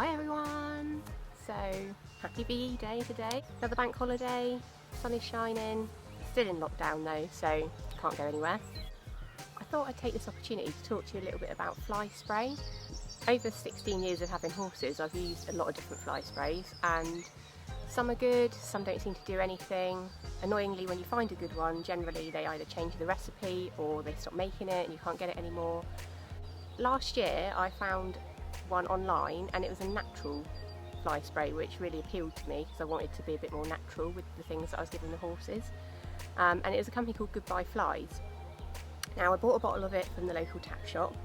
Hi everyone! So, happy VE day today. Another bank holiday, sun is shining, still in lockdown though, so can't go anywhere. I thought I'd take this opportunity to talk to you a little bit about fly spray. Over 16 years of having horses, I've used a lot of different fly sprays, and some are good, some don't seem to do anything. Annoyingly, when you find a good one, generally they either change the recipe or they stop making it and you can't get it anymore. Last year I found one online and it was a natural fly spray, which really appealed to me because I wanted to be a bit more natural with the things that I was giving the horses. And it was a company called Goodbye Flies. Now I bought a bottle of it from the local tack shop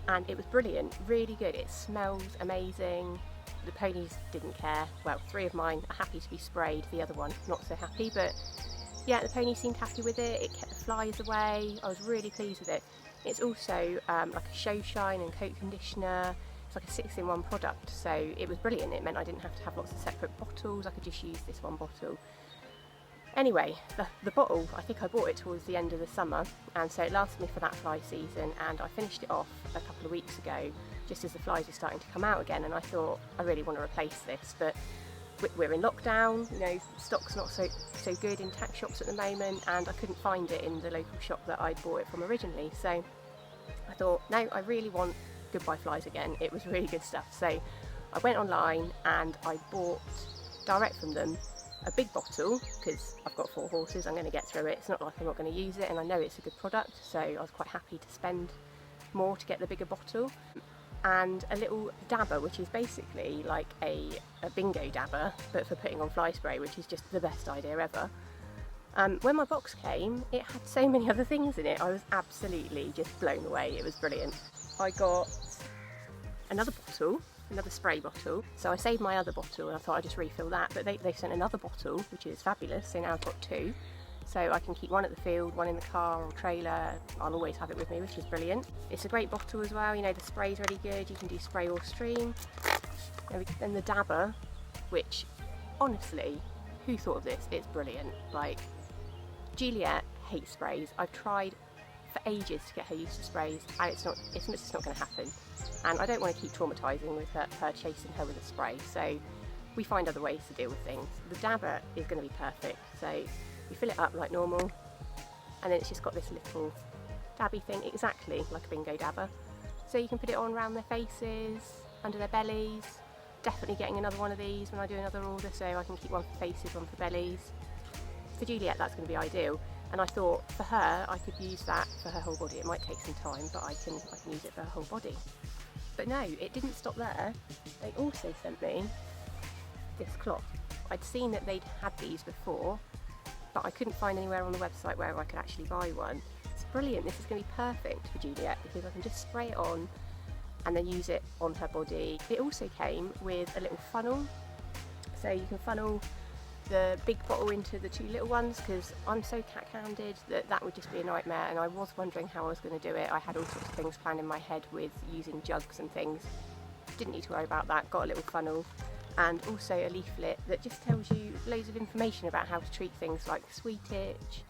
and it was brilliant, really good. It smells amazing. The ponies didn't care. Well, 3 of mine are happy to be sprayed, the other one not so happy, but yeah, the ponies seemed happy with it. It kept the flies away. I was really pleased with it. It's also like a show shine and coat conditioner. It's like a 6-in-1 product, so it was brilliant. It meant I didn't have to have lots of separate bottles. I could just use this one bottle. Anyway, the bottle, I think I bought it towards the end of the summer, and so it lasted me for that fly season, and I finished it off a couple of weeks ago just as the flies were starting to come out again, and I thought I really want to replace this, but we're in lockdown, you know, stock's not so good in tack shops at the moment, and I couldn't find it in the local shop that I'd bought it from originally. So I thought, no, I really want Goodbye Flies again. It was really good stuff. So I went online and I bought direct from them a big bottle, because I've got 4 horses, I'm going to get through it. It's not like I'm not going to use it, and I know it's a good product, so I was quite happy to spend more to get the bigger bottle. And a little dabber, which is basically like a bingo dabber, but for putting on fly spray, which is just the best idea ever. When my box came, it had so many other things in it. I was absolutely just blown away. It was brilliant. I got another bottle, another spray bottle. So I saved my other bottle and I thought I'd just refill that, but they sent another bottle, which is fabulous. So now I've got 2. So I can keep one at the field, one in the car or trailer. I'll always have it with me, which is brilliant. It's a great bottle as well, you know, the spray's really good. You can do spray or stream. And the dabber, which honestly, who thought of this? It's brilliant. Like, Juliet hates sprays. I've tried for ages to get her used to sprays, and it's just not going to happen. And I don't want to keep traumatising with her chasing her with a spray. So we find other ways to deal with things. The dabber is going to be perfect. So you fill it up like normal, and then it's just got this little dabby thing, exactly like a bingo dabber. So you can put it on around their faces, under their bellies. Definitely getting another one of these when I do another order, so I can keep one for faces, one for bellies. For Juliet, that's going to be ideal. And I thought for her, I could use that for her whole body. It might take some time, but I can use it for her whole body. But no, it didn't stop there. They also sent me this cloth. I'd seen that they'd had these before, but I couldn't find anywhere on the website where I could actually buy one. It's brilliant. This is going to be perfect for Juliet because I can just spray it on and then use it on her body. It also came with a little funnel, so you can funnel the big bottle into the 2 little ones, because I'm so cat-handed that would just be a nightmare, and I was wondering how I was going to do it. I had all sorts of things planned in my head with using jugs and things. Didn't need to worry about that. Got a little funnel and also a leaflet that just tells you loads of information about how to treat things like sweet itch,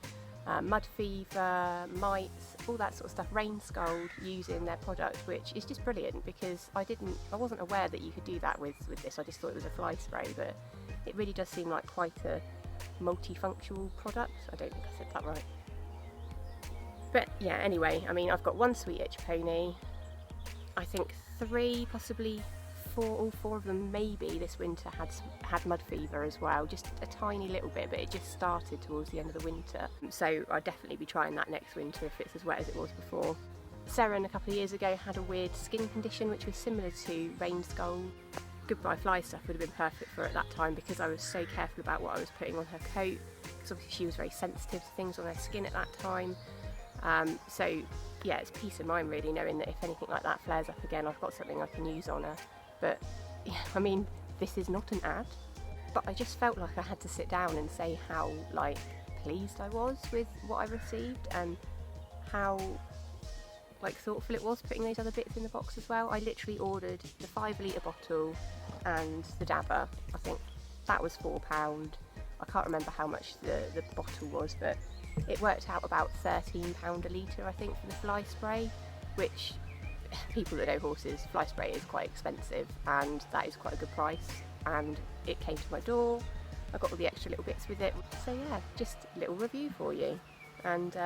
mud fever, mites, all that sort of stuff, rain scald, using their product, which is just brilliant because I wasn't aware that you could do that with this. I just thought it was a fly spray, but it really does seem like quite a multifunctional product. I don't think I said that right. But yeah, anyway, I mean, I've got 1 sweet itch pony, I think 3, possibly 4, all 4 of them maybe this winter had mud fever as well, just a tiny little bit, but it just started towards the end of the winter. So I'll definitely be trying that next winter if it's as wet as it was before. Seren a couple of years ago had a weird skin condition which was similar to rain scald. Goodbye Fly stuff would have been perfect for her at that time because I was so careful about what I was putting on her coat, because obviously she was very sensitive to things on her skin at that time. So yeah, it's peace of mind really, knowing that if anything like that flares up again, I've got something I can use on her. But yeah, I mean, this is not an ad, but I just felt like I had to sit down and say how like pleased I was with what I received and how like thoughtful it was putting those other bits in the box as well. I literally ordered the 5-litre bottle and the dabber. I think that was £4. I can't remember how much the bottle was, but it worked out about £13 a litre I think for the fly spray, which people that know horses, fly spray is quite expensive, and that is quite a good price, and it came to my door. I got all the extra little bits with it, so yeah, just a little review for you, and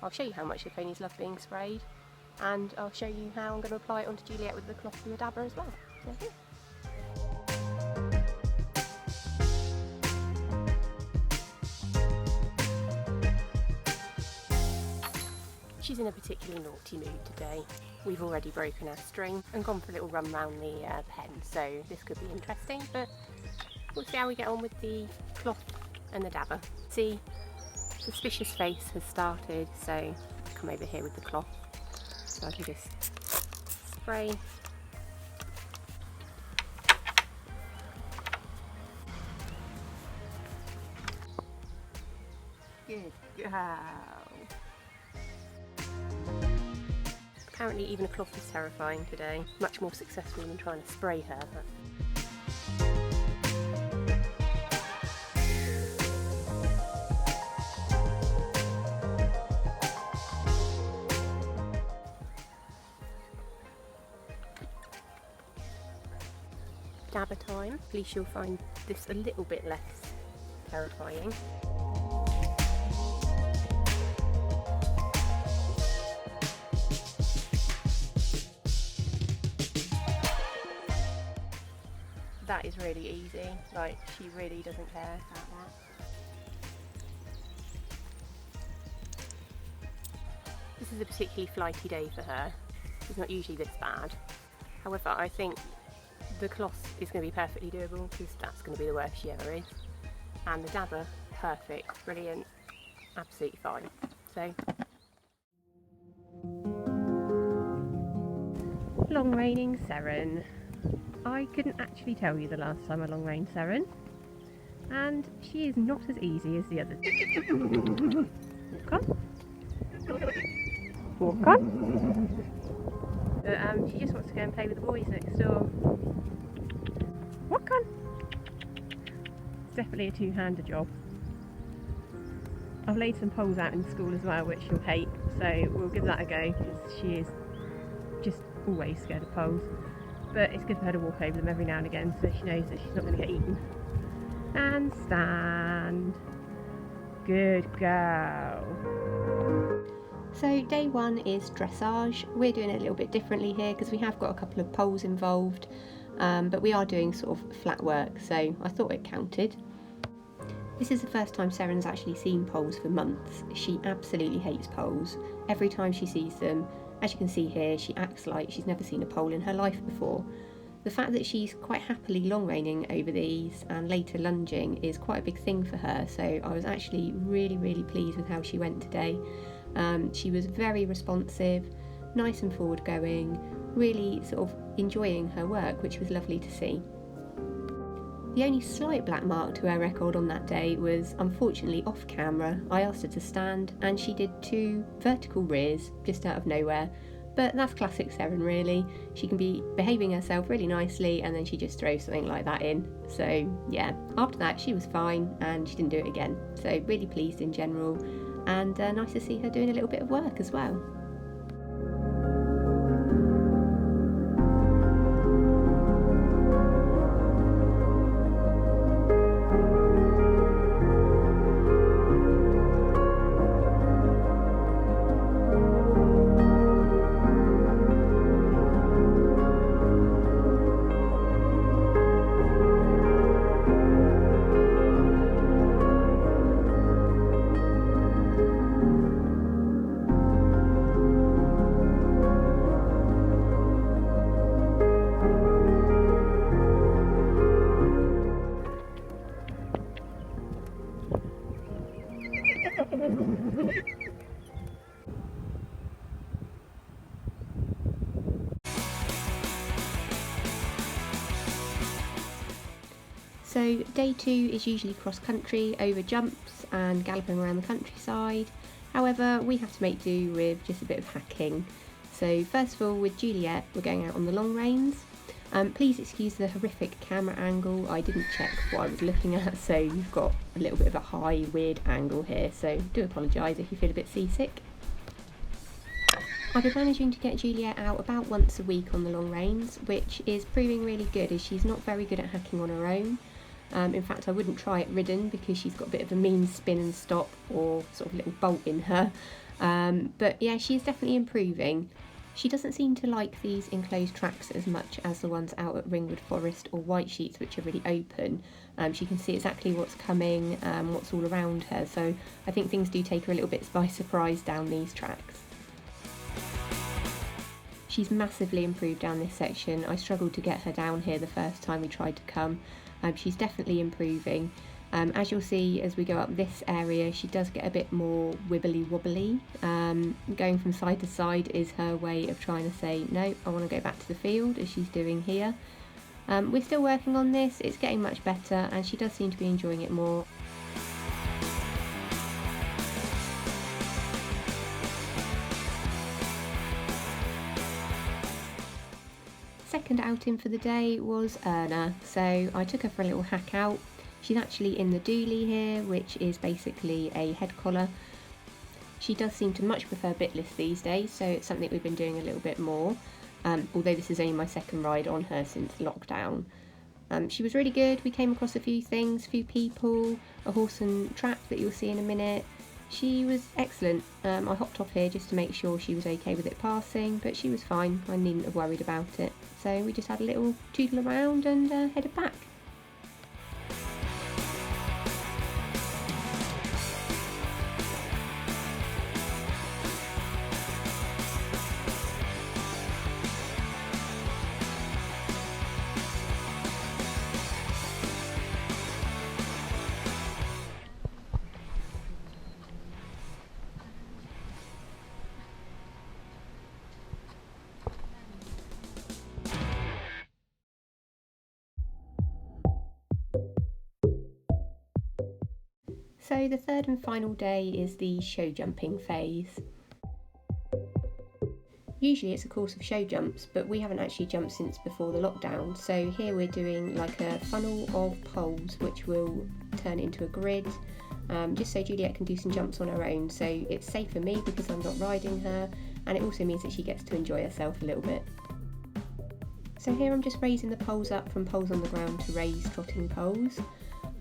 I'll show you how much the ponies love being sprayed, and I'll show you how I'm going to apply it onto Juliet with the cloth and the dabber as well. So, she's in a particularly naughty mood today. We've already broken our string and gone for a little run round the pen, so this could be interesting, but we'll see how we get on with the cloth and the dabber. See, suspicious face has started, so come over here with the cloth so I can just spray. Good girl. Apparently even a cloth is terrifying today. Much more successful than trying to spray her. Dabber time. At least you'll find this a little bit less terrifying. That is really easy, like she really doesn't care about that. This is a particularly flighty day for her. It's not usually this bad. However, I think the cloth is going to be perfectly doable because that's going to be the worst she ever is. And the dabber, perfect, brilliant, absolutely fine. So, long reining Seren. I couldn't actually tell you the last time I long reined Seren, and she is not as easy as the others. Walk on. Walk on. But she just wants to go and play with the boys next door. Walk on. It's definitely a two-hander job. I've laid some poles out in school as well, which she'll hate, so we'll give that a go because she is just always scared of poles. But it's good for her to walk over them every now and again so she knows that she's not going to get eaten. And stand. Good girl. So day one is dressage. We're doing it a little bit differently here because we have got a couple of poles involved, but we are doing sort of flat work, so I thought it counted. This is the first time Seren's actually seen poles for months. She absolutely hates poles. Every time she sees them, as you can see here, she acts like she's never seen a pole in her life before. The fact that she's quite happily long reining over these and later lunging is quite a big thing for her, so I was actually really pleased with how she went today. She was very responsive, nice and forward going, really sort of enjoying her work, which was lovely to see. The only slight black mark to her record on that day was unfortunately off camera. I asked her to stand and she did 2 vertical rears just out of nowhere, but that's classic Seren really. She can be behaving herself really nicely and then she just throws something like that in. So yeah, after that she was fine and she didn't do it again. So really pleased in general, and nice to see her doing a little bit of work as well. So day 2 is usually cross country over jumps and galloping around the countryside. However, we have to make do with just a bit of hacking. So first of all, with Juliet, we're going out on the long reins. Please excuse the horrific camera angle. I didn't check what I was looking at, so you've got a little bit of a high, weird angle here. So do apologise if you feel a bit seasick. I've been managing to get Juliet out about once a week on the long reins, which is proving really good as she's not very good at hacking on her own. In fact, I wouldn't try it ridden because she's got a bit of a mean spin and stop or sort of little bolt in her. But yeah, she's definitely improving. She doesn't seem to like these enclosed tracks as much as the ones out at Ringwood Forest or White Sheets, which are really open. She can see exactly what's coming, what's all around her, so I think things do take her a little bit by surprise down these tracks. She's massively improved down this section. I struggled to get her down here the first time we tried to come. She's definitely improving. As you'll see as we go up this area, she does get a bit more wibbly wobbly. Going from side to side is her way of trying to say, no, I want to go back to the field, as she's doing here. We're still working on this, it's getting much better, and she does seem to be enjoying it more. Second outing for the day was Erna, so I took her for a little hack out. She's actually in the dually here, which is basically a head collar. She does seem to much prefer bitless these days, so it's something we've been doing a little bit more, although this is only my second ride on her since lockdown. She was really good. We came across a few things, a few people, a horse and trap that you'll see in a minute. She was excellent. I hopped off here just to make sure she was okay with it passing, but she was fine. I needn't have worried about it. So we just had a little toodle around and headed back. So the third and final day is the show jumping phase. Usually it's a course of show jumps, but we haven't actually jumped since before the lockdown, so here we're doing like a funnel of poles which will turn into a grid, just so Juliet can do some jumps on her own. So it's safe for me because I'm not riding her, and it also means that she gets to enjoy herself a little bit. So here I'm just raising the poles up from poles on the ground to raised trotting poles.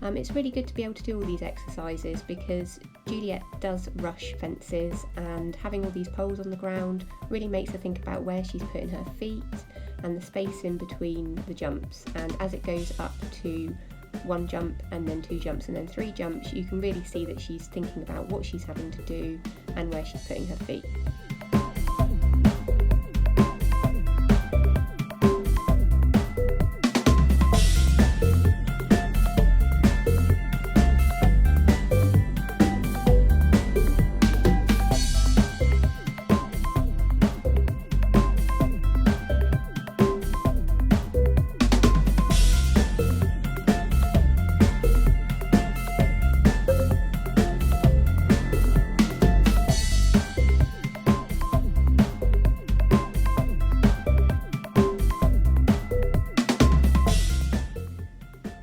It's really good to be able to do all these exercises because Juliet does rush fences, and having all these poles on the ground really makes her think about where she's putting her feet and the space in between the jumps. And as it goes up to one jump and then two jumps and then three jumps, you can really see that she's thinking about what she's having to do and where she's putting her feet.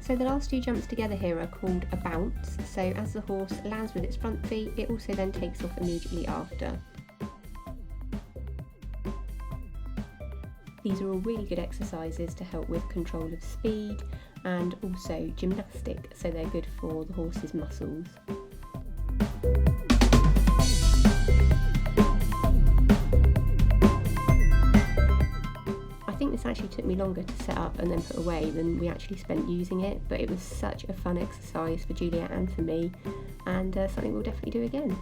So the last two jumps together here are called a bounce, so as the horse lands with its front feet, it also then takes off immediately after. These are all really good exercises to help with control of speed and also gymnastic, so they're good for the horse's muscles. I think this actually took me longer to set up and then put away than we actually spent using it, but it was such a fun exercise for Juliet and for me, and something we'll definitely do again.